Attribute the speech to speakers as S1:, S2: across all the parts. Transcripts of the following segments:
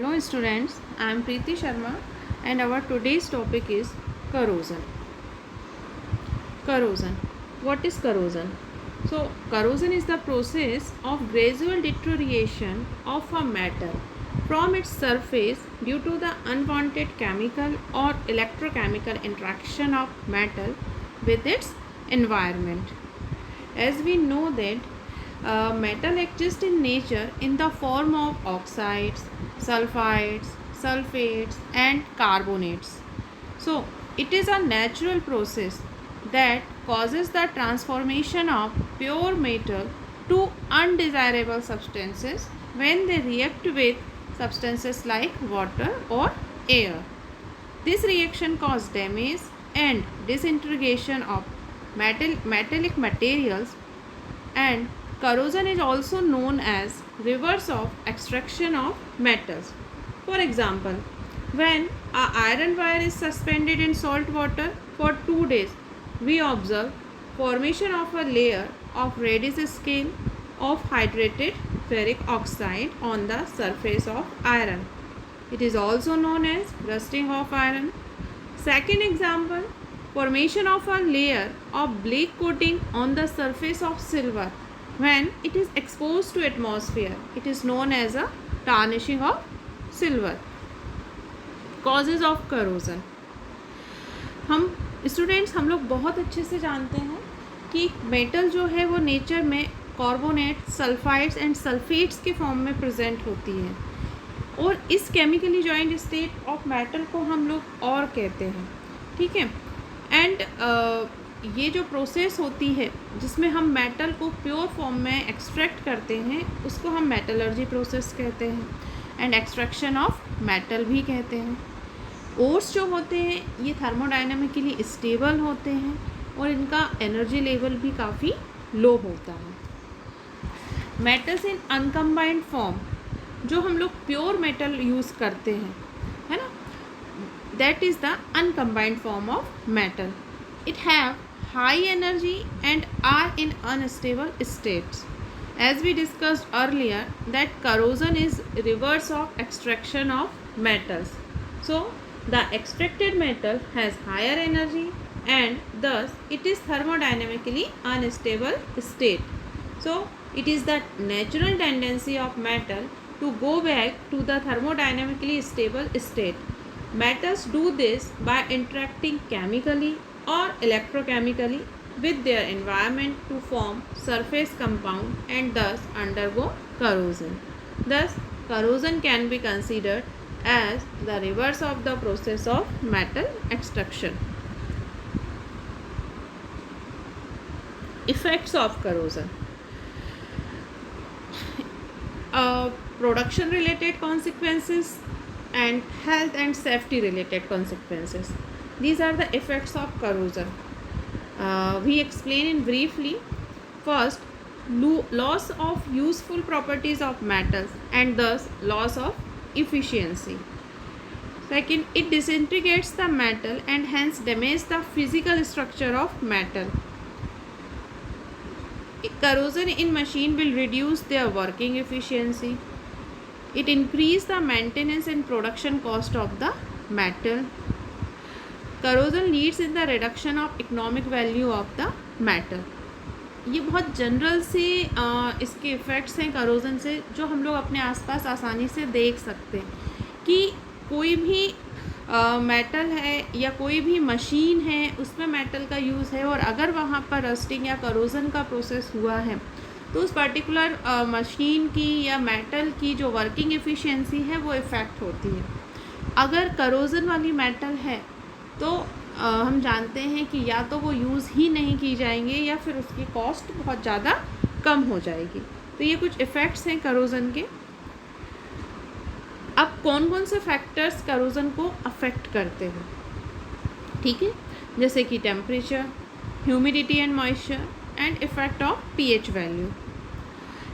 S1: Hello students, I am Preeti Sharma and our today's topic is corrosion. Corrosion. What is corrosion? So, corrosion is the process of gradual deterioration of a metal from its surface due to the unwanted chemical or electrochemical interaction of metal with its environment. As we know that metal exists in nature in the form of oxides, sulfides, sulfates and carbonates. So it is a natural process that causes the transformation of pure metal to undesirable substances when they react with substances like water or air. This reaction causes damage and disintegration of metallic materials, and corrosion is also known as reverse of extraction of metals. For example, when a iron wire is suspended in salt water for 2 days, we observe formation of a layer of Radius scale of hydrated ferric oxide on the surface of iron. It is also known as rusting of iron. Second example, formation of a layer of black coating on the surface of silver when it is exposed to atmosphere. It is known as a tarnishing of silver. Causes of corrosion. हम students हम लोग बहुत अच्छे से जानते हैं कि metal जो है वो नेचर में कार्बोनेट, सल्फाइड्स एंड सल्फेट्स के फॉर्म में प्रेजेंट होती है, और इस chemically joint state of metal को हम लोग और कहते हैं. ठीक है. एंड ये जो प्रोसेस होती है जिसमें हम मेटल को प्योर फॉर्म में एक्सट्रैक्ट करते हैं उसको हम मेटलर्जी प्रोसेस कहते हैं, एंड एक्सट्रैक्शन ऑफ मेटल भी कहते हैं. ओर्स जो होते हैं ये थर्मोडाइनमिकली स्टेबल होते हैं और इनका एनर्जी लेवल भी काफ़ी लो होता है. मेटल्स इन अनकम्बाइंड फॉर्म, जो हम लोग प्योर मेटल यूज़ करते हैं, है ना, that is the uncombined form of metal. It have high energy and are in unstable states. As we discussed earlier that corrosion is reverse of extraction of metals. So the extracted metal has higher energy and thus it is thermodynamically unstable state. So it is the natural tendency of metal to go back to the thermodynamically stable state. Metals do this by interacting chemically or electrochemically with their environment to form surface compound and thus undergo corrosion. Thus, corrosion can be considered as the reverse of the process of metal extraction. Effects of corrosion. Production related consequences and health and safety related consequences. These are the effects of corrosion. We explain in briefly. First, loss of useful properties of metals and thus loss of efficiency. Second, it disintegrates the metal and hence damages the physical structure of metal. Corrosion in machine will reduce their working efficiency. It increases the maintenance and production cost of the metal. corrosion leads in the reduction of economic value of the metal. ये बहुत general से इसके effects हैं corrosion से, जो हम लोग अपने आसपास आसानी से देख सकते हैं कि कोई भी मेटल है या कोई भी मशीन है उसमें मेटल का यूज़ है, और अगर वहाँ पर रस्टिंग या corrosion का प्रोसेस हुआ है तो उस पर्टिकुलर मशीन की या मेटल की जो वर्किंग एफिशिएंसी है वो इफ़ेक्ट होती है. अगर corrosion वाली मेटल है तो हम जानते हैं कि या तो वो यूज़ ही नहीं की जाएंगे या फिर उसकी कॉस्ट बहुत ज़्यादा कम हो जाएगी. तो ये कुछ इफ़ेक्ट्स हैं corrosion के. अब कौन कौन से फैक्टर्स corrosion को अफेक्ट करते हैं, ठीक है, जैसे कि temperature, humidity and moisture and effect of pH value.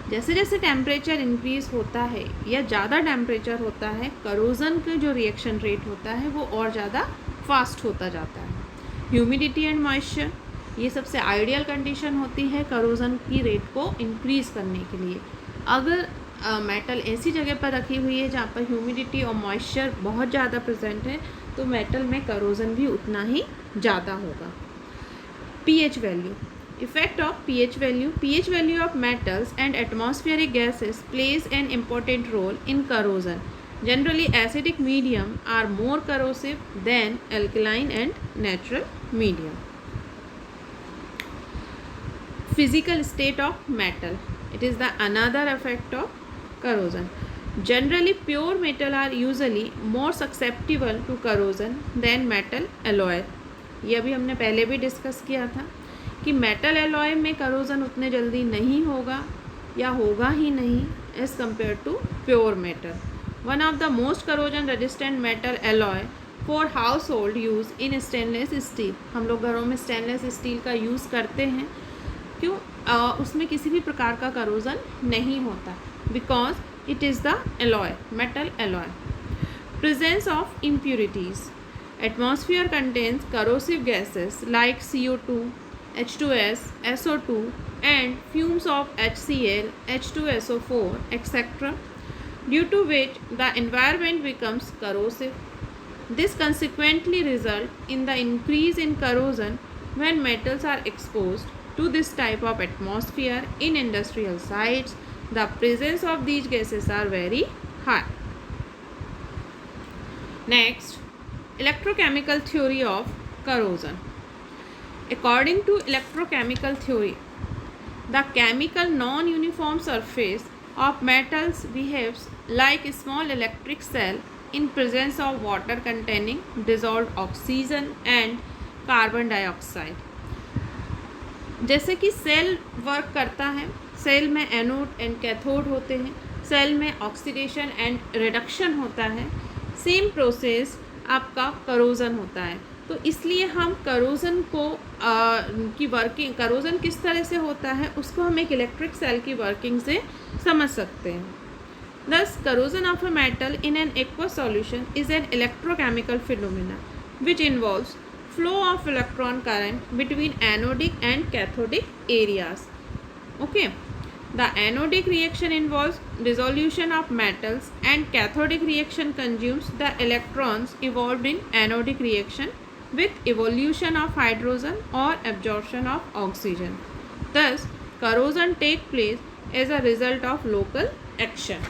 S1: जैसे जैसे टेम्परेचर इंक्रीज़ होता है या ज़्यादा टेम्परेचर होता है, corrosion का जो रिएक्शन रेट होता है वो और ज़्यादा फास्ट होता जाता है. ह्यूमिडिटी एंड मॉइस्चर, ये सबसे आइडियल कंडीशन होती है corrosion की रेट को इंक्रीज़ करने के लिए. अगर मेटल ऐसी जगह पर रखी हुई है जहाँ पर ह्यूमिडिटी और मॉइस्चर बहुत ज़्यादा प्रेजेंट है, तो मेटल में करोजन भी उतना ही ज़्यादा होगा। pH value. Effect of pH value. pH value of metals and atmospheric gases plays an important role in corrosion. Generally, acidic medium are more corrosive than alkaline and natural medium. Physical state of metal. It is the another effect of corrosion. Generally, pure metal are usually more susceptible to corrosion than metal alloy. ये अभी हमने पहले भी discuss किया था कि metal alloy में corrosion उतने जल्दी नहीं होगा या होगा ही नहीं as compare to pure metal. One of the most corrosion resistant metal alloy for household use in stainless steel. हम लोग घरों में स्टेनलेस स्टील का यूज़ करते हैं, क्यों? उसमें किसी भी प्रकार का करोजन नहीं होता, because it is the alloy, metal alloy. Presence of impurities. Atmosphere contains corrosive gases like CO2, H2S, SO2 and fumes of HCl, H2SO4, etc., due to which the environment becomes corrosive. This consequently results in the increase in corrosion when metals are exposed to this type of atmosphere in industrial sites. The presence of these gases are very high. Next, electrochemical theory of corrosion. According to electrochemical theory, the chemical non-uniform surface of metals behaves like a small electric cell in presence of water containing dissolved oxygen and carbon dioxide. जैसे कि cell work करता है, cell में anode and cathode होते हैं, cell में oxidation and reduction होता है, सेम प्रोसेस आपका करोज़न होता है। तो इसलिए हम करोज़न को की वर्किंग, करोज़न किस तरह से होता है उसको हम एक इलेक्ट्रिक सेल की वर्किंग से समझ सकते हैं। दस, corrosion of a metal in an aqueous solution is an electrochemical phenomena which involves flow of electron current between anodic and cathodic areas. Okay, the anodic reaction involves dissolution of metals and cathodic reaction consumes the electrons evolved in anodic reaction with evolution of hydrogen or absorption of oxygen. Thus, corrosion takes place as a result of local action.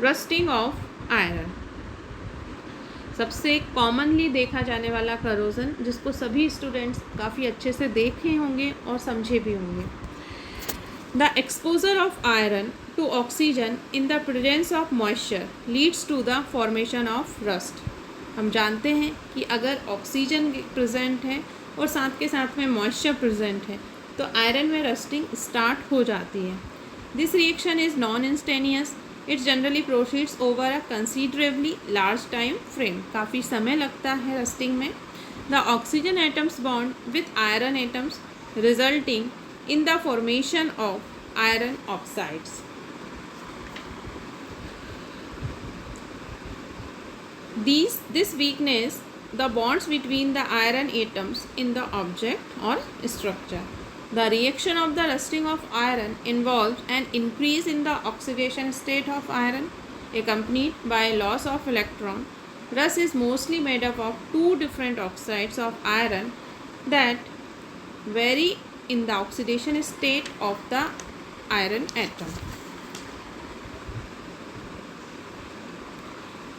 S1: Rusting of iron. सबसे commonly देखा जाने वाला करोज़न जिसको सभी students काफ़ी अच्छे से देखे होंगे और समझे भी होंगे। The exposure of iron to oxygen in the presence of moisture leads to the formation of rust. हम जानते हैं कि अगर ऑक्सीजन प्रेजेंट है और साथ के साथ में मॉइस्चर प्रेजेंट है तो आयरन में रस्टिंग स्टार्ट हो जाती है। This reaction is non instantaneous. It generally proceeds over a considerably large time frame. काफ़ी समय लगता है रस्टिंग में. The oxygen atoms bond with iron atoms resulting in the formation of iron oxides. This weakness the bonds between the iron atoms in the object or structure. The reaction of the rusting of iron involves an increase in the oxidation state of iron accompanied by loss of electron. Rust is mostly made up of two different oxides of iron that vary in the oxidation state of the iron atom.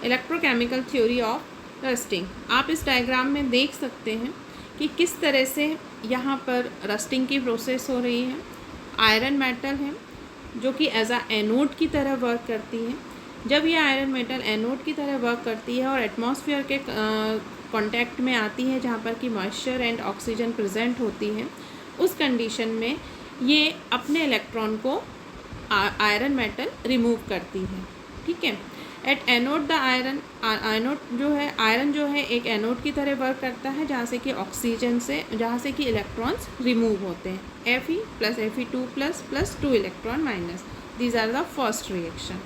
S1: Electrochemical theory of rusting. आप इस diagram में देख सकते हैं कि किस तरह से यहाँ पर रस्टिंग की प्रोसेस हो रही है. आयरन मेटल है जो कि एज आ एनोड की तरह वर्क करती है. जब ये आयरन मेटल एनोड की तरह वर्क करती है और एटमॉस्फेयर के कांटेक्ट में आती है जहाँ पर कि मॉइस्चर एंड ऑक्सीजन प्रेजेंट होती है, उस कंडीशन में ये अपने इलेक्ट्रॉन को आयरन मेटल रिमूव करती है. ठीक है. एट एनोड द आयरन जो है एक एनोड की तरह वर्क करता है जहाँ से कि ऑक्सीजन से कि इलेक्ट्रॉन्स रिमूव होते हैं. Fe plus Fe2 plus 2 electron minus. These are the first reaction.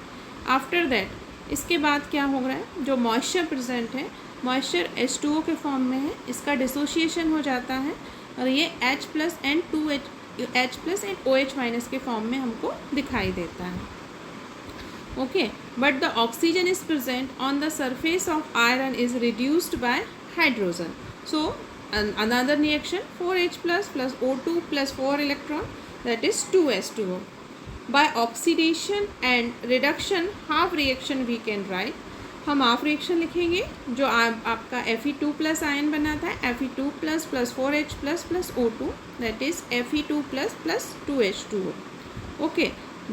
S1: After that इसके बाद क्या हो रहा है, जो मॉइस्चर प्रेजेंट है, मॉइस्चर H2O के फॉर्म में है, इसका डिसोसिएशन हो जाता है और ये H plus and 2H H plus and OH minus के फॉर्म में हमको दिखाई देता है. Okay, but the oxygen is present on the surface of iron is reduced by hydrogen. So another reaction 4H plus O2 plus 4 electron, that is 2S2O. By oxidation and reduction half reaction we can write. हम half reaction लिखेंगे जो आपका Fe2 plus ion बना था, Fe2 plus 4H plus O2, that is Fe2 plus 2H2O. Okay,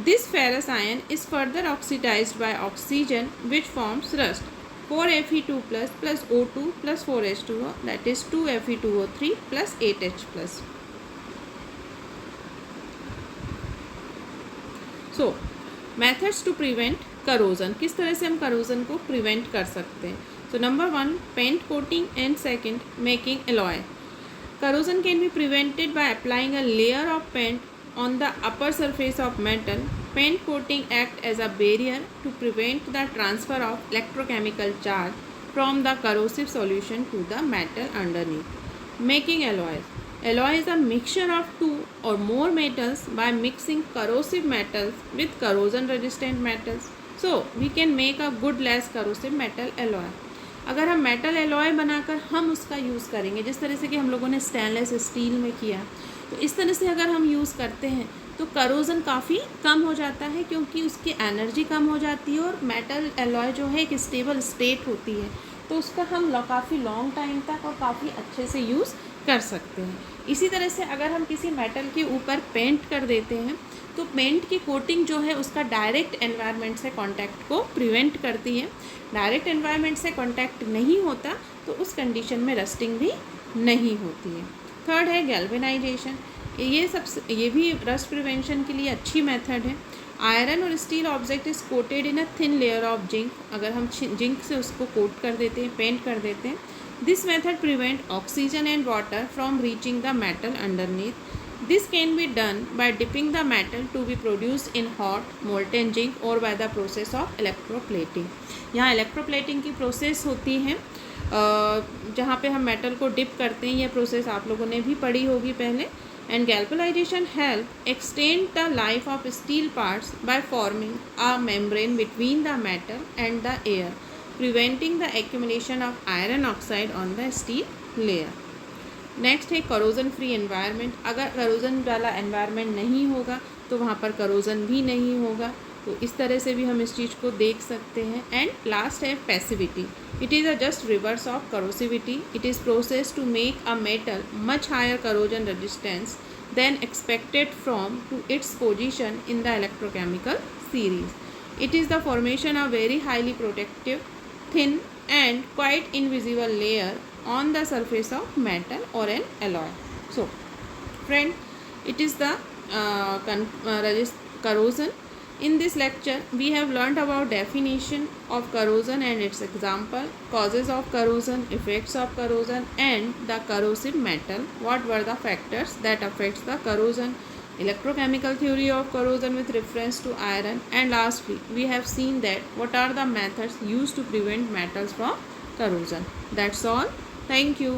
S1: this ferrous ion is further oxidized by oxygen which forms rust. 4Fe2 plus O2 plus 4H2O, that is 2Fe2O3 plus 8H plus. So methods to prevent corrosion. किस तरह से हम corrosion को prevent कर सकते हैं? So number 1, paint coating, and second, making alloy. Corrosion can be prevented by applying a layer of paint on the upper surface of metal. Paint coating acts as a barrier to prevent the transfer of electrochemical charge from the corrosive solution to the metal underneath. Making alloys. Alloy is a mixture of two or more metals by mixing corrosive metals with corrosion resistant metals. So we can make a good less corrosive metal alloy. अगर हम metal alloy बनाकर हम उसका use करेंगे, जिस तरह से कि हम लोगों ने स्टेनलेस स्टील में किया, तो इस तरह से अगर हम यूज़ करते हैं तो करोजन काफ़ी कम हो जाता है, क्योंकि उसकी एनर्जी कम हो जाती है और मेटल एलॉय जो है एक स्टेबल स्टेट होती है, तो उसका हम काफ़ी लॉन्ग टाइम तक और काफ़ी अच्छे से यूज़ कर सकते हैं. इसी तरह से अगर हम किसी मेटल के ऊपर पेंट कर देते हैं तो पेंट की कोटिंग जो है उसका डायरेक्ट एनवायरनमेंट से कांटेक्ट को प्रिवेंट करती है. डायरेक्ट एनवायरनमेंट से कांटेक्ट नहीं होता तो उस कंडीशन में रस्टिंग भी नहीं होती है. थर्ड है गैल्वेनाइजेशन. ये भी रस्ट प्रिवेंशन के लिए अच्छी मेथड है. आयरन और steel object is quoted in a thin layer of zinc. अगर हम जिंक से उसको कोट कर देते हैं, पेंट कर देते हैं, this method prevent oxygen and water from reaching the metal underneath. This can be done by dipping the metal to be produced in hot molten zinc or by the process of electroplating. यहाँ electroplating की process होती है जहाँ पे हम metal को dip करते हैं. ये प्रोसेस आप लोगों ने भी पढ़ी होगी पहले. And galvanization help extend the life of steel parts by forming a membrane between the metal and the air, preventing the accumulation of iron oxide on the steel layer. Next है corrosion free environment. अगर corrosion वाला environment नहीं होगा तो वहाँ पर corrosion भी नहीं होगा. तो इस तरह से भी हम इस चीज़ को देख सकते हैं. एंड लास्ट है passivity. It is a just reverse of corrosivity. It is process to make a metal much higher corrosion resistance than expected from to its position in the electrochemical series. It is the formation of very highly protective, thin and quite invisible layer on the surface of metal or an alloy. So friend, it is the corrosion. In this lecture we have learnt about definition of corrosion and its example, causes of corrosion, effects of corrosion, and the corrosive metal. What were the factors that affects the corrosion, electrochemical theory of corrosion with reference to iron, and lastly we have seen that what are the methods used to prevent metals from corrosion. That's all. Thank you.